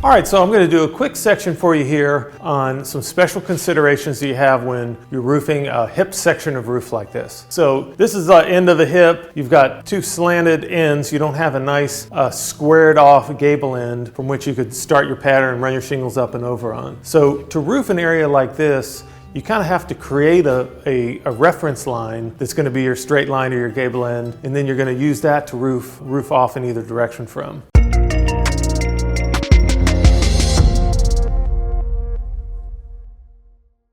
All right, so I'm going to do a quick section for you here on some special considerations that you have when you're roofing a hip section of roof like this. So this is the end of the hip. You've got two slanted ends. You don't have a nice squared off gable end from which you could start your pattern and run your shingles up and over on. So to roof an area like this, you kind of have to create a reference line that's going to be your straight line or your gable end, and then you're going to use that to roof off in either direction from.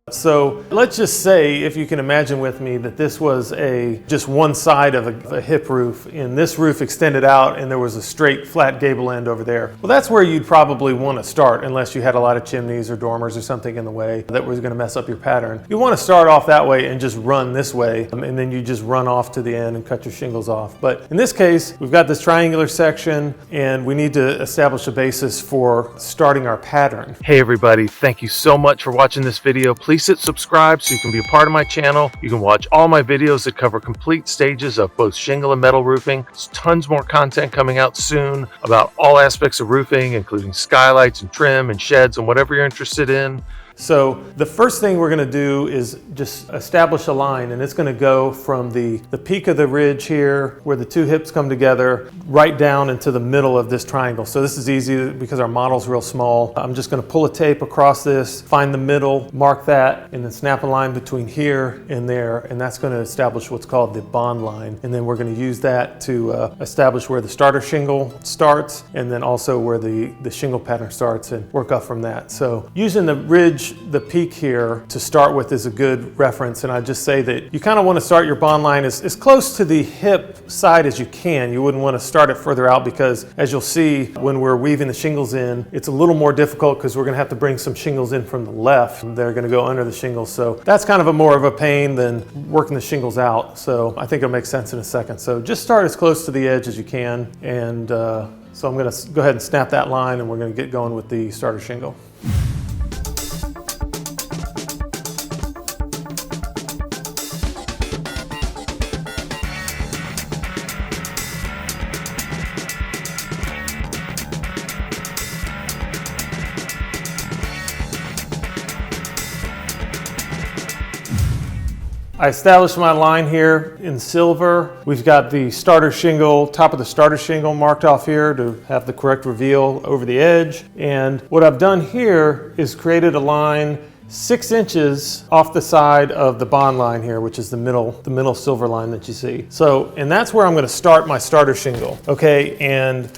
So let's just say, if you can imagine with me, that this was just one side of a hip roof, and this roof extended out and there was a straight flat gable end over there. Well, that's where you'd probably want to start, unless you had a lot of chimneys or dormers or something in the way that was going to mess up your pattern. You want to start off that way and just run this way, and then you just run off to the end and cut your shingles off. But in this case, we've got this triangular section and we need to establish a basis for starting our pattern. Hey everybody, thank you so much for watching this video. Please hit subscribe so you can be a part of my channel. You can watch all my videos that cover complete stages of both shingle and metal roofing. There's tons more content coming out soon about all aspects of roofing, including skylights and trim and sheds and whatever you're interested in. So the first thing we're going to do is just establish a line, and it's going to go from the peak of the ridge here where the two hips come together right down into the middle of this triangle. So this is easy because our model's real small. I'm just going to pull a tape across this, find the middle, mark that, and then snap a line between here and there, and that's going to establish what's called the bond line. And then we're going to use that to establish where the starter shingle starts, and then also where the shingle pattern starts, and work up from that. So using the ridge, the peak here to start with, is a good reference, and I just say that you kind of want to start your bond line as close to the hip side as you can. You wouldn't want to start it further out, because as you'll see when we're weaving the shingles in, it's a little more difficult because we're going to have to bring some shingles in from the left. They're going to go under the shingles, so that's kind of more of a pain than working the shingles out. So I think it'll make sense in a second. So just start as close to the edge as you can, and so I'm going to go ahead and snap that line, and we're going to get going with the starter shingle. I established my line here in silver. We've got the starter shingle, top of the starter shingle marked off here to have the correct reveal over the edge. And what I've done here is created a line 6 inches off the side of the bond line here, which is the middle silver line that you see. So, and that's where I'm going to start my starter shingle. Okay, and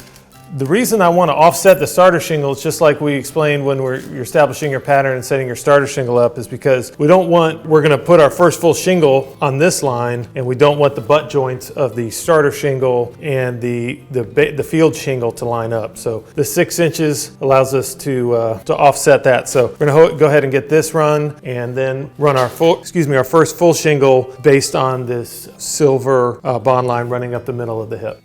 the reason I want to offset the starter shingle is just like we explained when you're establishing your pattern and setting your starter shingle up, is because we're going to put our first full shingle on this line, and we don't want the butt joints of the starter shingle and the field shingle to line up. So the 6 inches allows us to offset that. So we're going to go ahead and get this run, and then run our first full shingle based on this silver bond line running up the middle of the hip.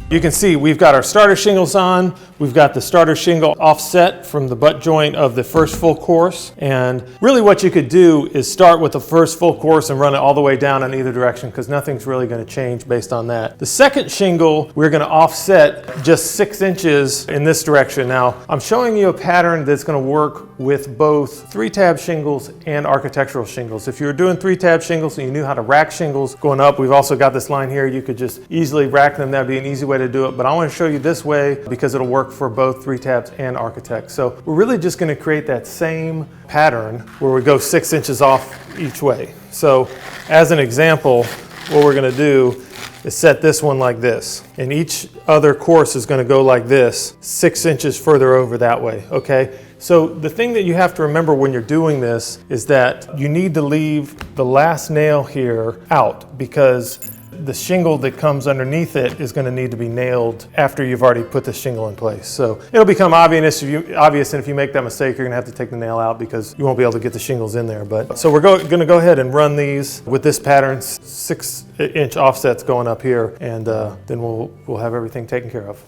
You can see we've got our starter shingles on. We've got the starter shingle offset from the butt joint of the first full course. And really what you could do is start with the first full course and run it all the way down in either direction, because nothing's really going to change based on that. The second shingle, we're going to offset just 6 inches in this direction. Now, I'm showing you a pattern that's going to work with both 3-tab shingles and architectural shingles. If you were doing 3-tab shingles and you knew how to rack shingles going up, we've also got this line here. You could just easily rack them. That'd be an easy way to do it. But I want to show you this way because it'll work for both 3-tabs and architect. So we're really just going to create that same pattern where we go 6 inches off each way. So as an example, what we're going to do is set this one like this, and each other course is going to go like this, 6 inches further over that way. Okay, so the thing that you have to remember when you're doing this is that you need to leave the last nail here out, because the shingle that comes underneath it is going to need to be nailed after you've already put the shingle in place. So it'll become obvious, and if you make that mistake, you're going to have to take the nail out because you won't be able to get the shingles in there. But so we're going to go ahead and run these with this pattern, 6-inch offsets going up here, and then we'll have everything taken care of.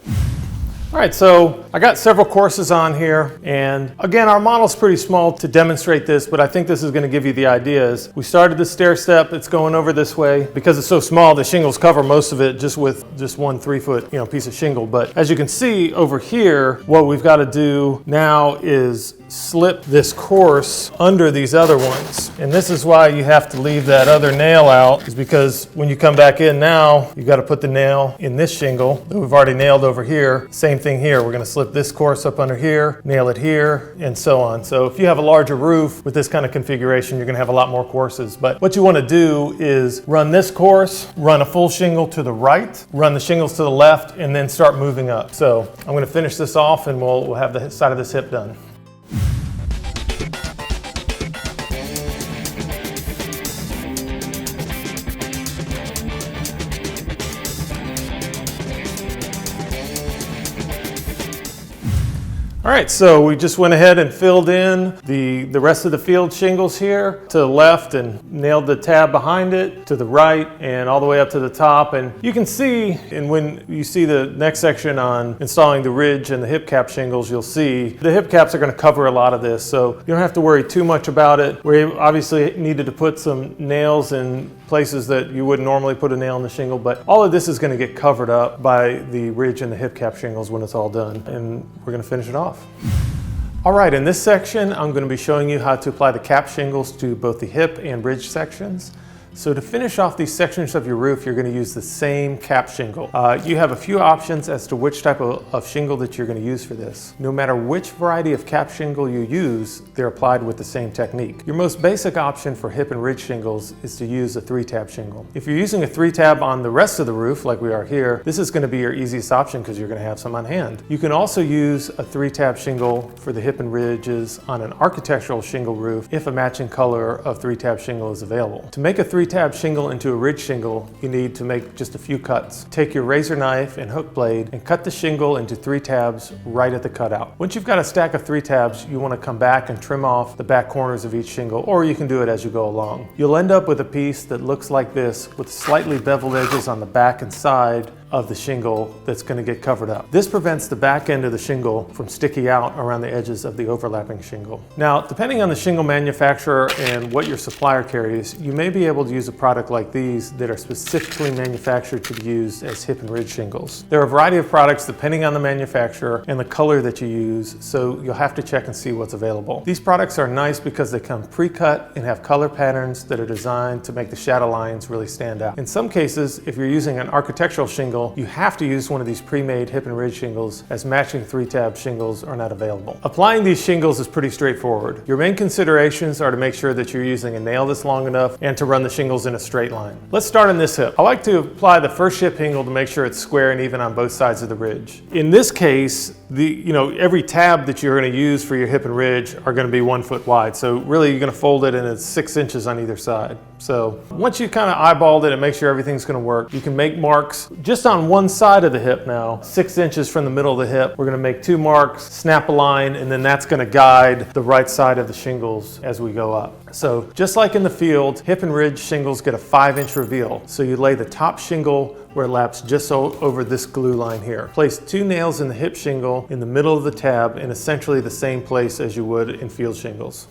All right, so I got several courses on here, and again, our model's pretty small to demonstrate this, but I think this is going to give you the ideas. We started the stair step, it's going over this way. Because it's so small, the shingles cover most of it just with just one 3-foot piece of shingle. But as you can see over here, what we've got to do now is slip this course under these other ones. And this is why you have to leave that other nail out, is because when you come back in now, you got to put the nail in this shingle that we've already nailed over here. Same thing here. We're going to slip this course up under here, nail it here, and so on. So if you have a larger roof with this kind of configuration, you're going to have a lot more courses. But what you want to do is run this course, run a full shingle to the right, run the shingles to the left, and then start moving up. So I'm going to finish this off, and we'll have the side of this hip done. All right, so we just went ahead and filled in the rest of the field shingles here to the left and nailed the tab behind it to the right and all the way up to the top. And you can see, and when you see the next section on installing the ridge and the hip cap shingles, you'll see the hip caps are going to cover a lot of this, so you don't have to worry too much about it. We obviously needed to put some nails in places that you wouldn't normally put a nail in the shingle, but all of this is going to get covered up by the ridge and the hip cap shingles when it's all done, and we're going to finish it off. All right, in this section, I'm going to be showing you how to apply the cap shingles to both the hip and ridge sections. So to finish off these sections of your roof, you're going to use the same cap shingle. You have a few options as to which type of shingle that you're going to use for this. No matter which variety of cap shingle you use, they're applied with the same technique. Your most basic option for hip and ridge shingles is to use a 3-tab shingle. If you're using a 3-tab on the rest of the roof, like we are here, this is going to be your easiest option because you're going to have some on hand. You can also use a 3-tab shingle for the hip and ridges on an architectural shingle roof if a matching color of 3-tab shingle is available. To make a 3-tab shingle into a ridge shingle, you need to make just a few cuts. Take your razor knife and hook blade and cut the shingle into 3 tabs right at the cutout. Once you've got a stack of 3 tabs, you want to come back and trim off the back corners of each shingle, or you can do it as you go along. You'll end up with a piece that looks like this with slightly beveled edges on the back and side of the shingle that's going to get covered up. This prevents the back end of the shingle from sticking out around the edges of the overlapping shingle. Now, depending on the shingle manufacturer and what your supplier carries, you may be able to use a product like these that are specifically manufactured to be used as hip and ridge shingles. There are a variety of products depending on the manufacturer and the color that you use, so you'll have to check and see what's available. These products are nice because they come pre-cut and have color patterns that are designed to make the shadow lines really stand out. In some cases, if you're using an architectural shingle, you have to use one of these pre-made hip and ridge shingles, as matching 3-tab shingles are not available. Applying these shingles is pretty straightforward. Your main considerations are to make sure that you're using a nail that's long enough and to run the shingles in a straight line. Let's start on this hip. I like to apply the first hip shingle to make sure it's square and even on both sides of the ridge. In this case, every tab that you're going to use for your hip and ridge are going to be 1 foot wide. So really you're going to fold it and it's 6 inches on either side. So once you kind of eyeballed it and make sure everything's going to work, you can make marks just on one side of the hip now, 6 inches from the middle of the hip. We're going to make 2 marks, snap a line, and then that's going to guide the right side of the shingles as we go up. So just like in the field, hip and ridge shingles get a 5-inch reveal. So you lay the top shingle where it laps just over this glue line here. Place 2 nails in the hip shingle in the middle of the tab in essentially the same place as you would in field shingles.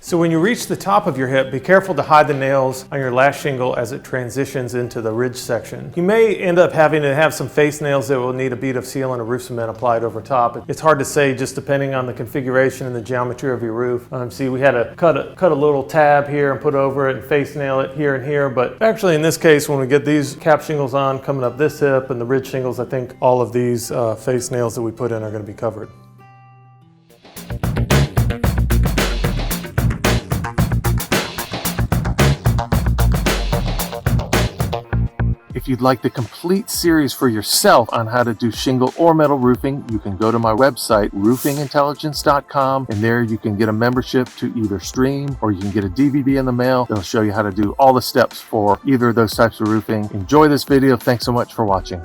So when you reach the top of your hip, be careful to hide the nails on your last shingle as it transitions into the ridge section. You may end up having to have some face nails that will need a bead of seal and a roof cement applied over top. It's hard to say just depending on the configuration and the geometry of your roof. See, we had to cut a little tab here and put over it and face nail it here and here, but actually in this case, when we get these cap shingles on coming up this hip and the ridge shingles, I think all of these face nails that we put in are going to be covered. If you'd like the complete series for yourself on how to do shingle or metal roofing, you can go to my website, roofingintelligence.com, and there you can get a membership to either stream or you can get a DVD in the mail that'll show you how to do all the steps for either of those types of roofing. Enjoy this video. Thanks so much for watching.